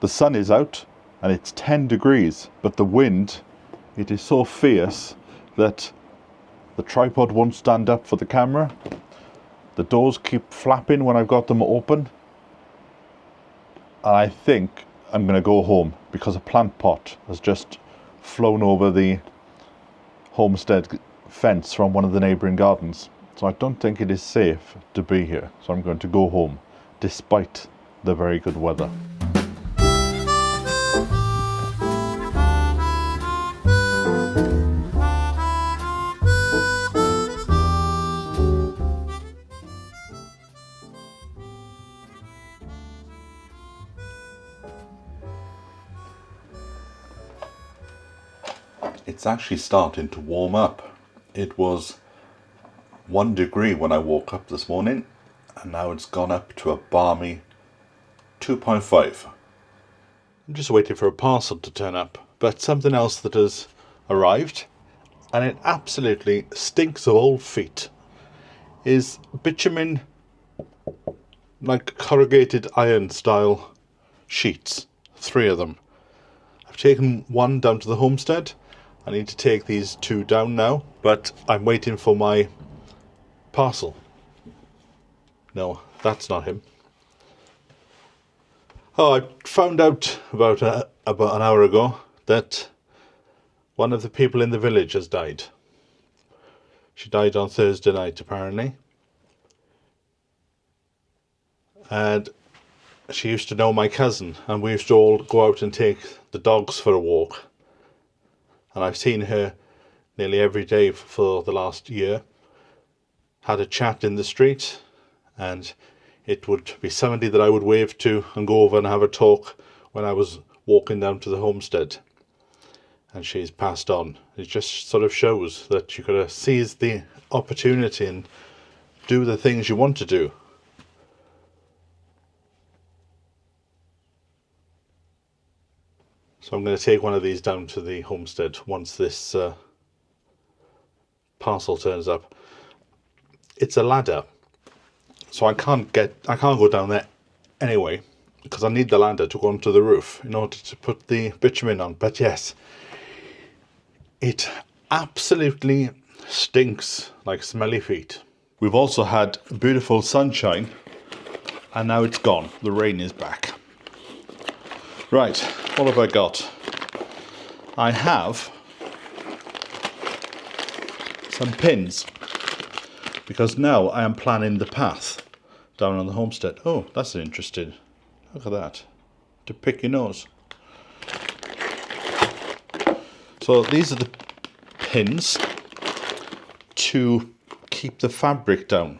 The sun is out and it's 10 degrees, but the wind, it is so fierce that the tripod won't stand up for the camera. The doors keep flapping when I've got them open. And I think I'm going to go home because a plant pot has just flown over the homestead fence from one of the neighbouring gardens. So I don't think it is safe to be here. So I'm going to go home despite the very good weather. It's actually starting to warm up. It was 1 degree when I woke up this morning, and now it's gone up to a balmy 2.5. I'm just waiting for a parcel to turn up, but something else that has arrived, and it absolutely stinks of old feet, is bitumen, like corrugated iron style sheets, 3 of them. I've taken one down to the homestead. I need to take these 2 down now, but I'm waiting for my parcel. No, that's not him. Oh, I found out about an hour ago that one of the people in the village has died. She died on Thursday night, apparently. And she used to know my cousin, and we used to all go out and take the dogs for a walk. And I've seen her nearly every day for the last year. Had a chat in the street, and it would be somebody that I would wave to and go over and have a talk when I was walking down to the homestead. And she's passed on. It just sort of shows that you've got to seize the opportunity and do the things you want to do. So I'm going to take one of these down to the homestead once this parcel turns up. It's a ladder, so I can't go down there anyway, because I need the ladder to go onto the roof in order to put the bitumen on. But yes, it absolutely stinks like smelly feet. We've also had beautiful sunshine, and now it's gone. The rain is back. Right, what have I got? I have some pins, because now I am planning the path down on the homestead. Oh, that's interesting. Look at that. To pick your nose. So these are the pins to keep the fabric down.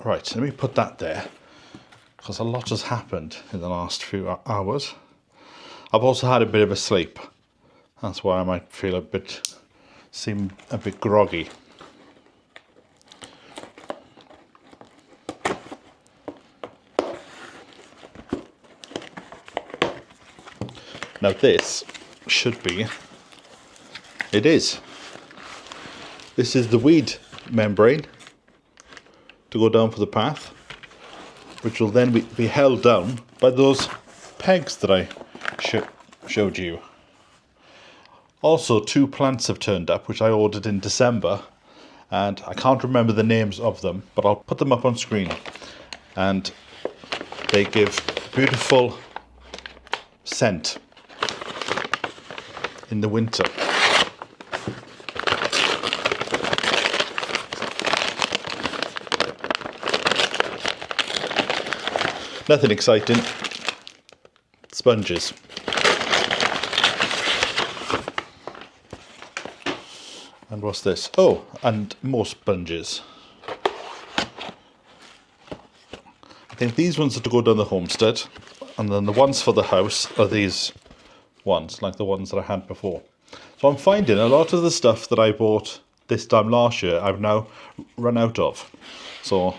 Right, let me put that there, because a lot has happened in the last few hours. I've also had a bit of a sleep. That's why I might seem a bit groggy. Now this should be, it is. This is the weed membrane to go down for the path, which will then be held down by those pegs that I showed you. Also, 2 plants have turned up, which I ordered in December, and I can't remember the names of them, but I'll put them up on screen. And they give beautiful scent in the winter. Nothing exciting. Sponges. And what's this? Oh, and more sponges. I think these ones are to go down the homestead, and then the ones for the house are these ones, like the ones that I had before. So I'm finding a lot of the stuff that I bought this time last year, I've now run out of. So,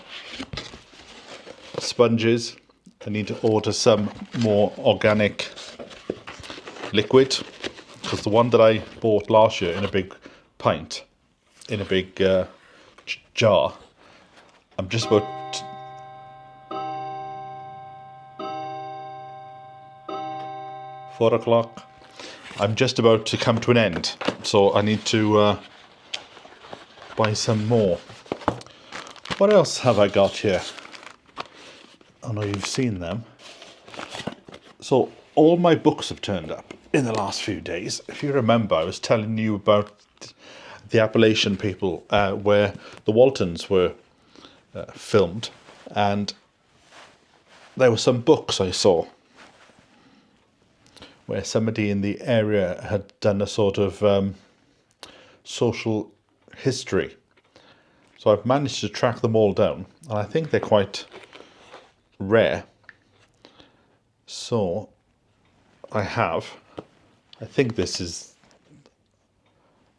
sponges. I need to order some more organic liquid, because the one that I bought last year in a big pint, in a big jar, I'm just about 4 o'clock. I'm just about to come to an end, so I need to buy some more. What else have I got here? I know you've seen them. So all my books have turned up in the last few days. If you remember, I was telling you about the Appalachian people, where the Waltons were filmed, and there were some books I saw where somebody in the area had done a sort of social history. So I've managed to track them all down, and I think they're quite rare. So I think this is,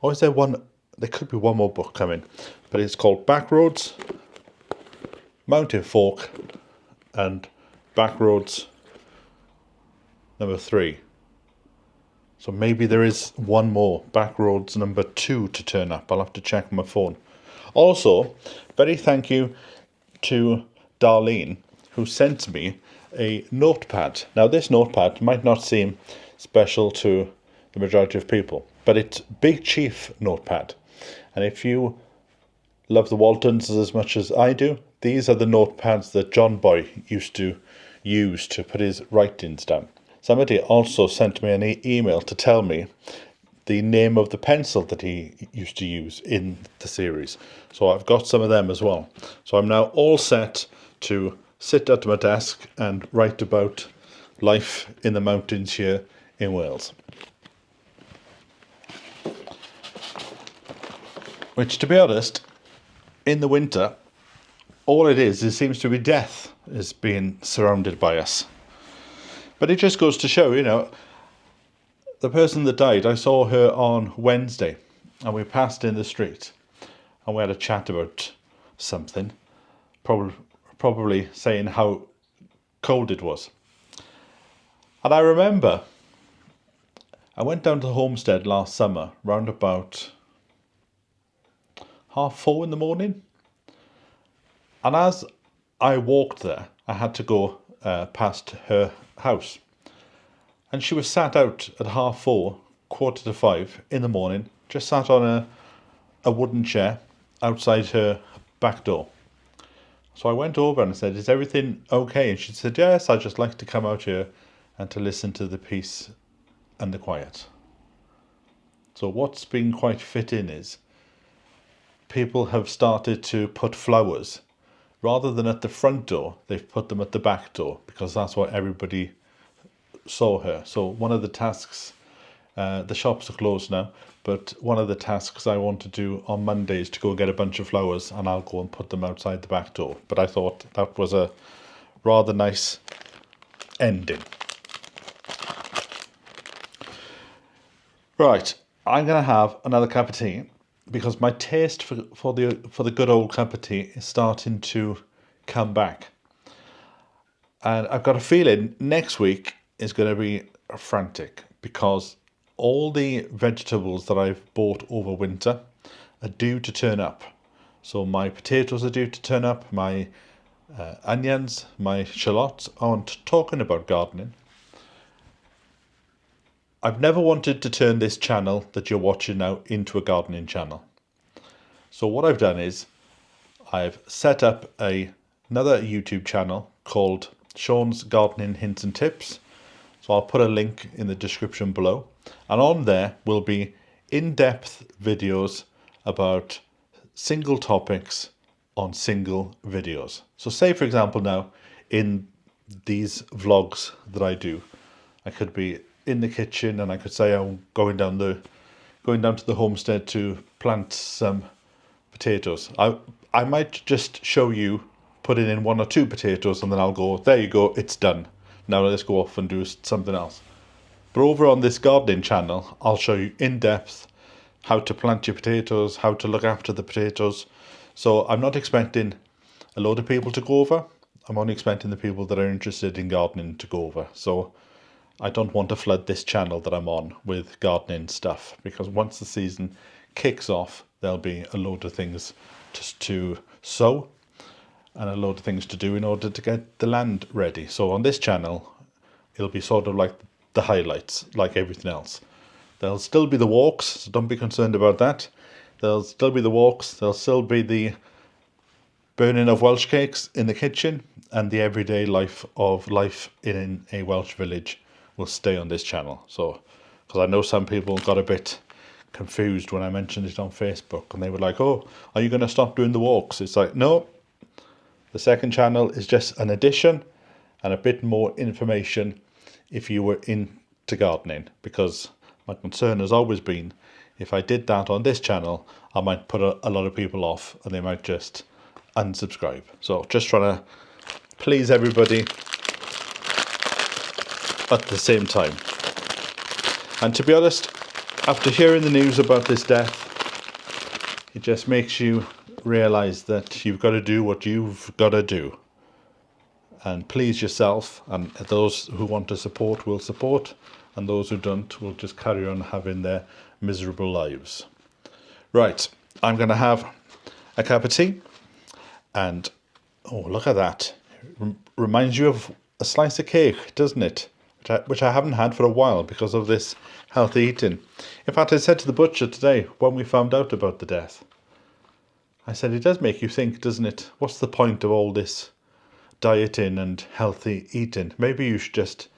or is there one, there could be one more book coming, but it's called Backroads, Mountain Folk, and Backroads number 3. So maybe there is one more, Backroads number 2, to turn up. I'll have to check my phone. Also, very thank you to Darlene, who sent me a notepad. Now, this notepad might not seem special to the majority of people, but it's Big Chief notepad. And if you love the Waltons as much as I do, these are the notepads that John Boy used to use to put his writings down. Somebody also sent me an email to tell me the name of the pencil that he used to use in the series. So I've got some of them as well. So I'm now all set to sit at my desk and write about life in the mountains here in Wales. Which, to be honest, in the winter, all it seems to be death is being surrounded by us. But it just goes to show, the person that died, I saw her on Wednesday, and we passed in the street, and we had a chat about something, probably saying how cold it was. And I remember I went down to the homestead last summer, round about 4:30 in the morning, and as I walked there, I had to go past her house. And she was sat out at 4:30, 4:45 in the morning, just sat on a wooden chair outside her back door. So I went over and I said, "Is everything okay?" And she said, "Yes, I just like to come out here and to listen to the peace and the quiet." So what's been quite fitting is people have started to put flowers, rather than at the front door, they've put them at the back door, because that's what everybody saw her. So one of the tasks, the shops are closed now, but one of the tasks I want to do on Monday is to go get a bunch of flowers, and I'll go and put them outside the back door. But I thought that was a rather nice ending. Right, I'm going to have another cup of tea, because my taste for the good old cup of tea is starting to come back. And I've got a feeling next week is going to be frantic, because all the vegetables that I've bought over winter are due to turn up. So my potatoes are due to turn up, my onions, my shallots. Aren't talking about gardening. I've never wanted to turn this channel that you're watching now into a gardening channel. So what I've done is I've set up another YouTube channel called Sean's Gardening Hints and Tips. So I'll put a link in the description below. And on there will be in-depth videos about single topics on single videos. So say, for example, now in these vlogs that I do, I could be in the kitchen and I could say I'm going down to the homestead to plant some potatoes. I might just show you putting in 1 or 2 potatoes, and then I'll go, there you go, it's done. Now let's go off and do something else. But over on this gardening channel, I'll show you in depth how to plant your potatoes, how to look after the potatoes. So I'm not expecting a load of people to go over. I'm only expecting the people that are interested in gardening to go over. So I don't want to flood this channel that I'm on with gardening stuff, because once the season kicks off, there'll be a load of things just to sow and a load of things to do in order to get the land ready. So on this channel, it'll be sort of like the highlights like everything else. There'll still be the walks, so don't be concerned about that. There'll still be the walks, there'll still be the burning of Welsh cakes in the kitchen, and the everyday life in a Welsh village will stay on this channel. So, because I know some people got a bit confused when I mentioned it on Facebook, and they were like, oh, are you going to stop doing the walks? It's like, no, the second channel is just an addition and a bit more information if you were into gardening, because my concern has always been if I did that on this channel, I might put a lot of people off and they might just unsubscribe. So just trying to please everybody at the same time. And to be honest, after hearing the news about this death, it just makes you realise that you've got to do what you've got to do and please yourself, and those who want to support will support, and those who don't will just carry on having their miserable lives. Right, I'm going to have a cup of tea, and oh, look at that. Reminds you of a slice of cake, doesn't it? Which I haven't had for a while because of this healthy eating. In fact, I said to the butcher today when we found out about the death, I said, it does make you think, doesn't it? What's the point of all this dieting and healthy eating? Maybe you should just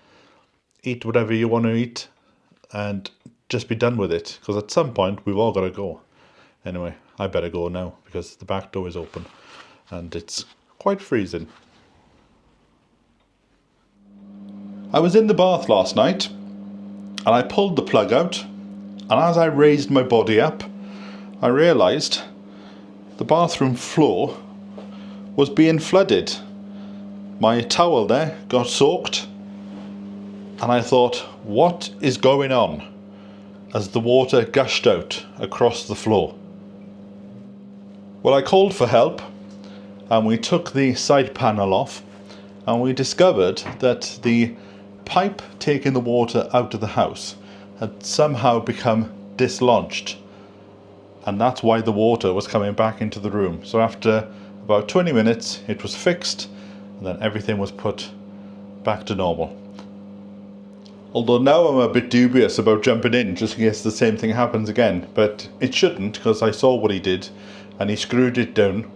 eat whatever you want to eat and just be done with it, because at some point we've all got to go. Anyway, I better go now because the back door is open and it's quite freezing. I was in the bath last night and I pulled the plug out, and as I raised my body up, I realised the bathroom floor was being flooded. My towel there got soaked, and I thought, what is going on? As the water gushed out across the floor. Well, I called for help, and we took the side panel off, and we discovered that the pipe taking the water out of the house had somehow become dislodged, and that's why the water was coming back into the room. So after about 20 minutes it was fixed, and then everything was put back to normal. Although now I'm a bit dubious about jumping in just in case the same thing happens again, but it shouldn't, because I saw what he did and he screwed it down,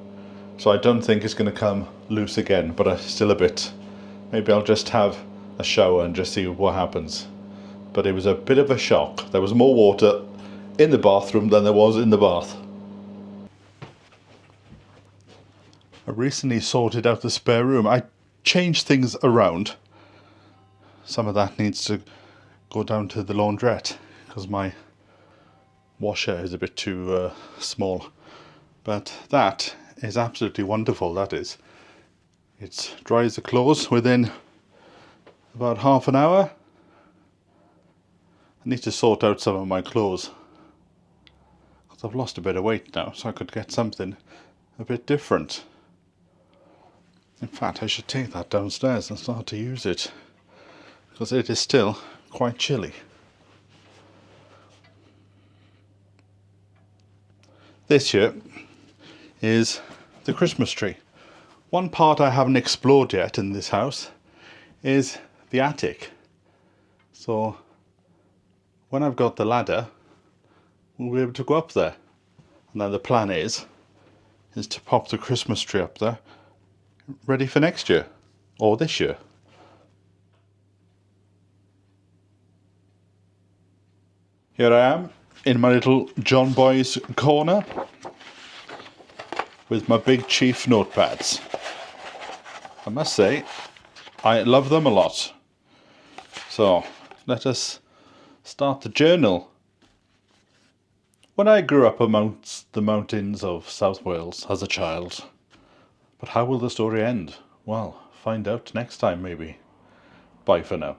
so I don't think it's going to come loose again, but still a bit. Maybe I'll just have a shower and just see what happens. But it was a bit of a shock. There was more water in the bathroom than there was in the bath. I recently sorted out the spare room. I changed things around. Some of that needs to go down to the laundrette because my washer is a bit too small. But that is absolutely wonderful, that is. It dries the clothes within about half an hour. I need to sort out some of my clothes because I've lost a bit of weight now, so I could get something a bit different. In fact, I should take that downstairs and start to use it, because it is still quite chilly. This here is the Christmas tree. One part I haven't explored yet in this house is the attic. So when I've got the ladder, we'll be able to go up there. And then the plan is to pop the Christmas tree up there, ready for next year, or this year. Here I am in my little John Boy's corner with my Big Chief notepads. I must say, I love them a lot. So let us start the journal. When I grew up amongst the mountains of South Wales as a child. But how will the story end? Well, find out next time maybe. Bye for now.